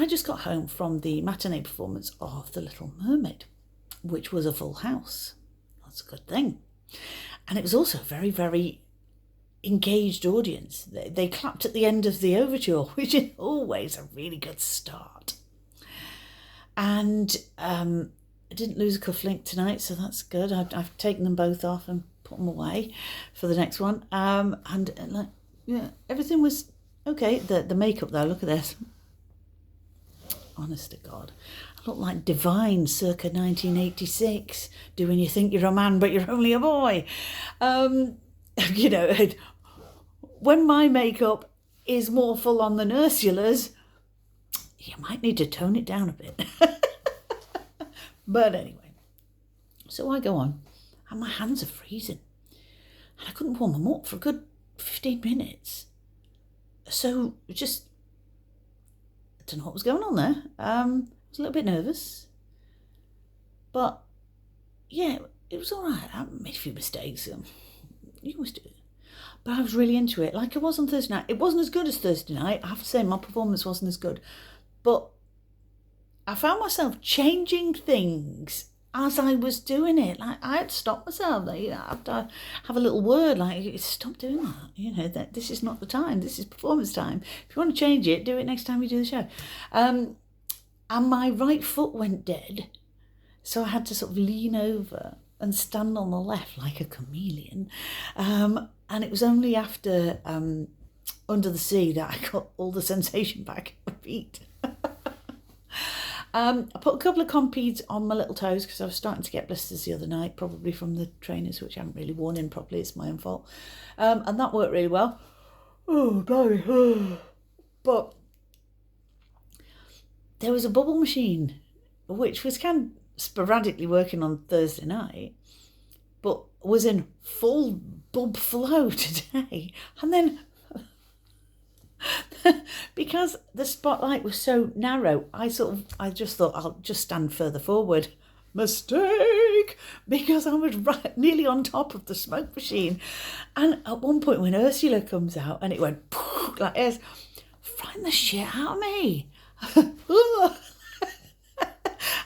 I just got home from the matinee performance of The Little Mermaid, which was a full house. That's a good thing. And it was also a very, very engaged audience. They clapped at the end of the overture, which is always a really good start. And I didn't lose a cufflink tonight, so that's good. I've taken them both off and put them away for the next one. Everything was okay. The makeup though, look at this. Honest to God, I look like Divine circa 1986, doing You Think You're a Man but You're Only a Boy. When my makeup is more full on than Ursula's, you might need to tone it down a bit. But anyway, so I go on, and my hands are freezing, and I couldn't warm them up for a good 15 minutes. So just, I don't know what was going on there. I was a little bit nervous, but yeah, it was all right. I made a few mistakes. You always do. But I was really into it, like I was on Thursday night. It wasn't as good as Thursday night. I have to say, my performance wasn't as good. But I found myself changing things as I was doing it. Like, I had to stop myself. I had to have a little word, like, stop doing that. That this is not the time. This is performance time. If you want to change it, do it next time you do the show. And my right foot went dead. So I had to sort of lean over and stand on the left like a chameleon. And it was only after Under the Sea that I got all the sensation back at my feet. I put a couple of compeeds on my little toes because I was starting to get blisters the other night, probably from the trainers, which I haven't really worn in properly. It's my own fault. And that worked really well. Oh, bloody. But there was a bubble machine, which was kind of sporadically working on Thursday night, but was in full bub flow today. And then because the spotlight was so narrow, I just thought I'll just stand further forward. Mistake, because I was right nearly on top of the smoke machine. And at one point when Ursula comes out and it went like this, frightened the shit out of me.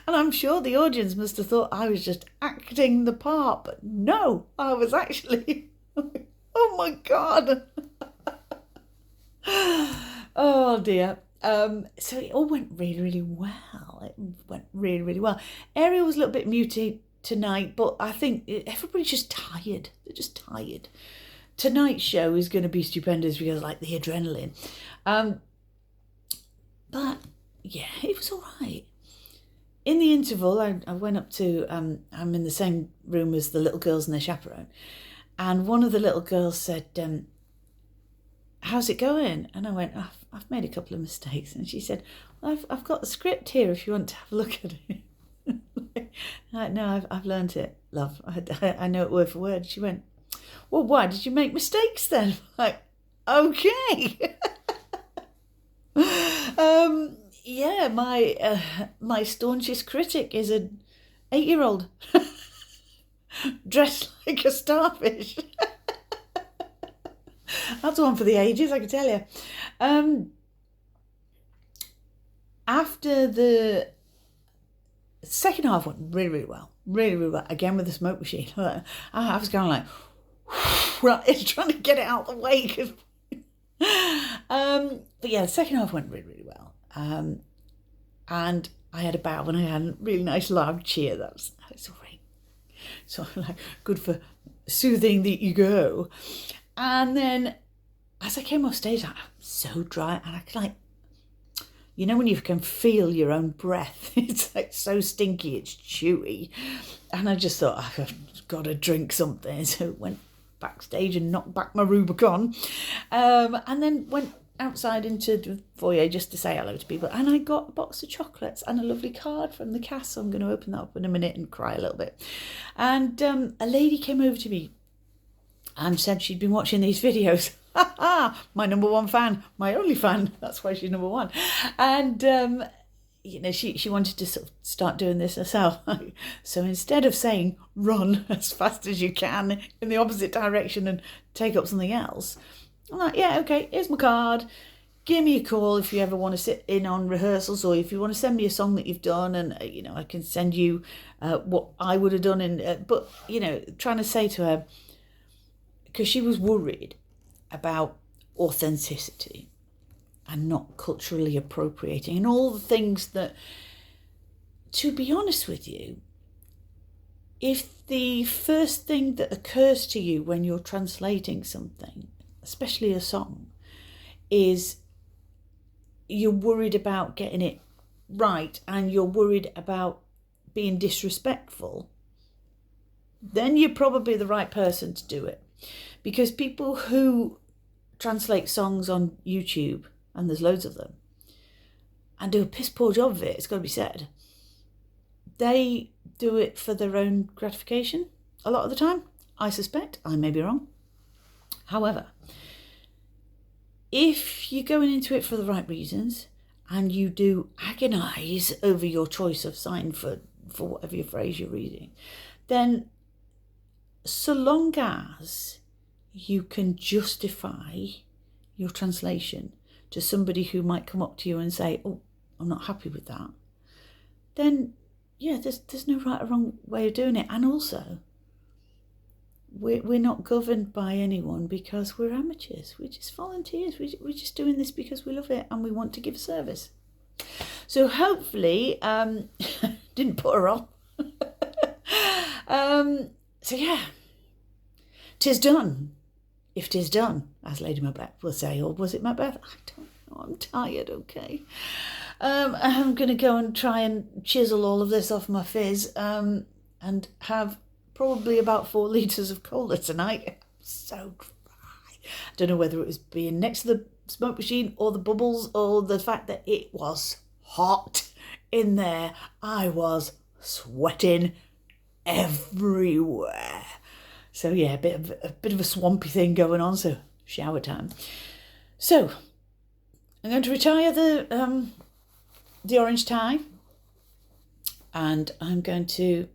And I'm sure the audience must have thought I was just acting the part, but no, I was actually, oh my God. Oh dear. So it all went really, really well. It went really, really well. Ariel was a little bit muted tonight, but I think everybody's just tired. They're just tired. Tonight's show is going to be stupendous because like the adrenaline. But yeah, it was all right. In the interval, I went up to, I'm in the same room as the little girls and their chaperone. And one of the little girls said, how's it going? And I went, I've made a couple of mistakes. And she said, well, I've got the script here if you want to have a look at it. Like, no, I've learnt it, love. I know it word for word. She went, well, why did you make mistakes then? Like, okay. Yeah, my staunchest critic is an 8-year-old dressed like a starfish. That's one for the ages, I can tell you. After the second half went really, really well. Really, really well. Again with the smoke machine. I was going like, right, trying to get it out of the way. But yeah, the second half went really, really well. And I had a bow and I had a really nice loud cheer. That's all right. So like good for soothing the ego. And then as I came off stage, I'm so dry and I could like, when you can feel your own breath, it's like so stinky, it's chewy. And I just thought, I've got to drink something. So went backstage and knocked back my Rubicon. And then went outside into the foyer just to say hello to people. And I got a box of chocolates and a lovely card from the cast. So I'm going to open that up in a minute and cry a little bit. And a lady came over to me and said she'd been watching these videos. My number one fan, my only fan. That's why she's number one. And, she wanted to sort of start doing this herself. So instead of saying run as fast as you can in the opposite direction and take up something else, I'm like, yeah, okay, here's my card. give me a call if you ever want to sit in on rehearsals, or if you want to send me a song that you've done, and I can send you what I would have done. But trying to say to her, because she was worried about authenticity and not culturally appropriating and all the things that, to be honest with you, if the first thing that occurs to you when you're translating something, especially a song, is you're worried about getting it right and you're worried about being disrespectful, then you're probably the right person to do it. Because people who translate songs on YouTube, and there's loads of them, and do a piss poor job of it, it's got to be said, they do it for their own gratification a lot of the time. I suspect, I may be wrong. However, if you're going into it for the right reasons and you do agonise over your choice of sign for whatever your phrase you're reading, then so long as you can justify your translation to somebody who might come up to you and say, oh, I'm not happy with that, then yeah, there's no right or wrong way of doing it. And also, we're not governed by anyone because we're amateurs. We're just volunteers. We're just doing this because we love it and we want to give service. So hopefully, didn't put her on. So yeah, 'tis done. If 'tis done, as Lady Macbeth will say, or was it Macbeth? I don't know. I'm tired. Okay. I'm going to go and try and chisel all of this off my fizz and have probably about 4 litres of cola tonight. I'm so dry. I don't know whether it was being next to the smoke machine or the bubbles or the fact that it was hot in there. I was sweating everywhere. So yeah, a bit of a swampy thing going on, so shower time. So I'm going to retire the orange tie, and I'm going to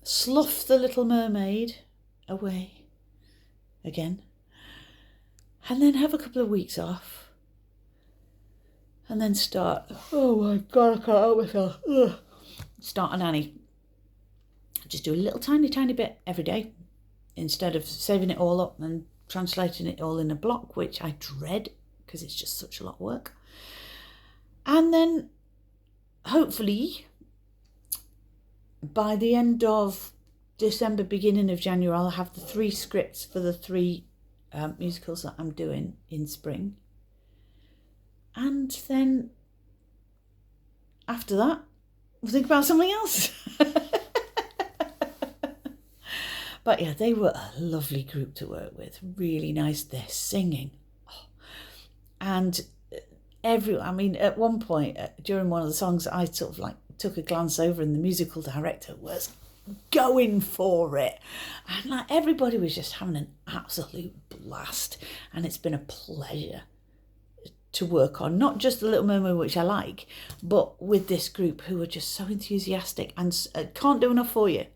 slough the Little Mermaid away again, and then have a couple of weeks off, and then start, oh my God, I can't help myself, start a nanny. Just do a little tiny bit every day instead of saving it all up and translating it all in a block, which I dread because it's just such a lot of work. And then hopefully by the end of December, beginning of January, I'll have the 3 scripts for the 3 musicals that I'm doing in spring. And then after that, we'll think about something else. But yeah, they were a lovely group to work with. Really nice. They're singing. Oh. And at one point during one of the songs, I sort of like took a glance over and the musical director was going for it. And like everybody was just having an absolute blast. And it's been a pleasure to work on, not just The Little Mermaid, which I like, but with this group who are just so enthusiastic and can't do enough for you.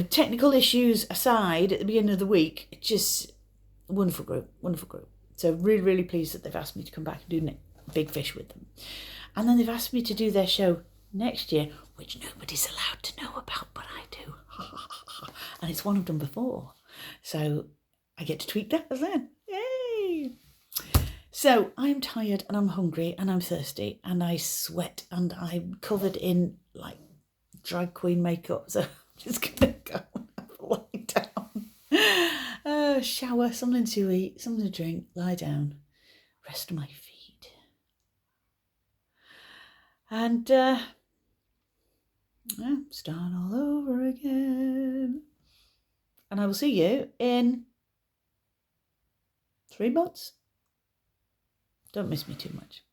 Technical issues aside, at the beginning of the week, just wonderful group. So really, really pleased that they've asked me to come back and do Big Fish with them. And then they've asked me to do their show next year, which nobody's allowed to know about, but I do. And it's one I've done before. So I get to tweak that as then. Yay! So I'm tired and I'm hungry and I'm thirsty and I sweat and I'm covered in like drag queen makeup. So I'm just going to go and have a lie down. Shower, something to eat, something to drink, lie down, rest my feet. And start all over again. And I will see you in 3 months. Don't miss me too much.